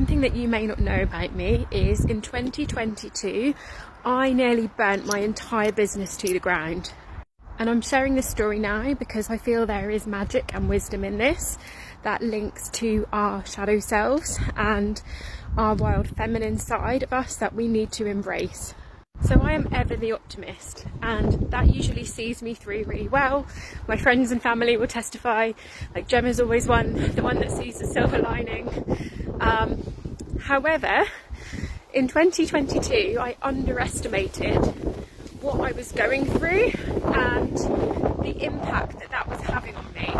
Something that you may not know about me is in 2022, I nearly burnt my entire business to the ground. And I'm sharing this story now because I feel there is magic and wisdom in this that links to our shadow selves and our wild feminine side of us that we need to embrace. So I am ever the optimist, and that usually sees me through really well. My friends and family will testify, like Gemma's always the one that sees the silver lining. However, in 2022, I underestimated what I was going through and the impact that was having on me.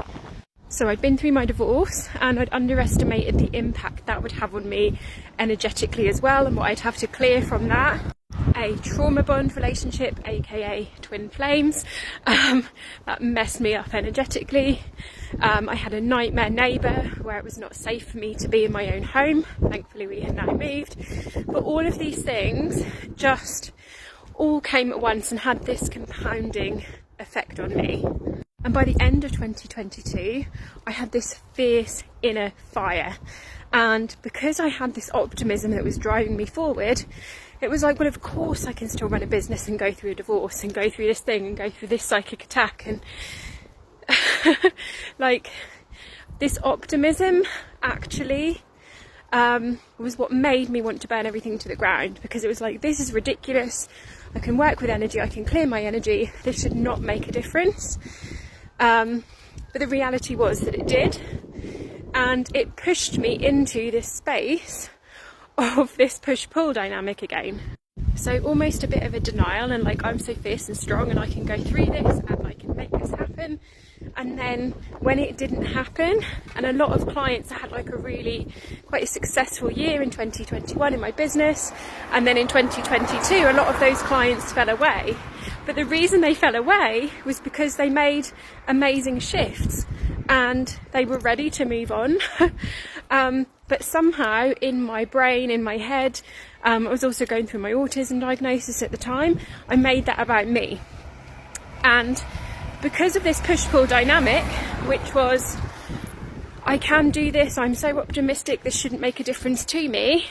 So I'd been through my divorce and I'd underestimated the impact that would have on me energetically as well, and what I'd have to clear from that. A trauma bond relationship, aka twin flames, that messed me up energetically. I had a nightmare neighbour where it was not safe for me to be in my own home. Thankfully we had now moved. But all of these things just all came at once and had this compounding effect on me. And by the end of 2022, I had this fierce inner fire. And because I had this optimism that was driving me forward, it was like, well, of course I can still run a business and go through a divorce and go through this thing and go through this psychic attack. And like, this optimism actually was what made me want to burn everything to the ground, because it was like, this is ridiculous. I can work with energy, I can clear my energy. This should not make a difference. But the reality was that it did. And it pushed me into this space of this push-pull dynamic again. So almost a bit of a denial, and like, I'm so fierce and strong and I can go through this and I can make this happen. And then when it didn't happen, and a lot of clients, I had like quite a successful year in 2021 in my business, and then in 2022 a lot of those clients fell away. But the reason they fell away was because they made amazing shifts and they were ready to move on. But somehow in my brain, in my head, I was also going through my autism diagnosis at the time, I made that about me. And because of this push-pull dynamic, which was, I can do this, I'm so optimistic, this shouldn't make a difference to me,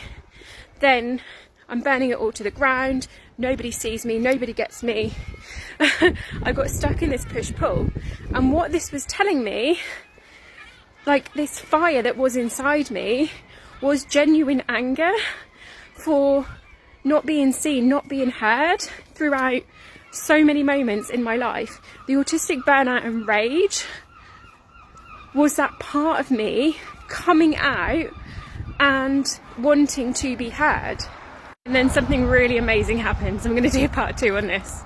then I'm burning it all to the ground, nobody sees me, nobody gets me. I got stuck in this push-pull. And what this was telling me, like this fire that was inside me, was genuine anger for not being seen, not being heard throughout so many moments in my life. The autistic burnout and rage was that part of me coming out and wanting to be heard. And then something really amazing happens. I'm going to do a part 2 on this.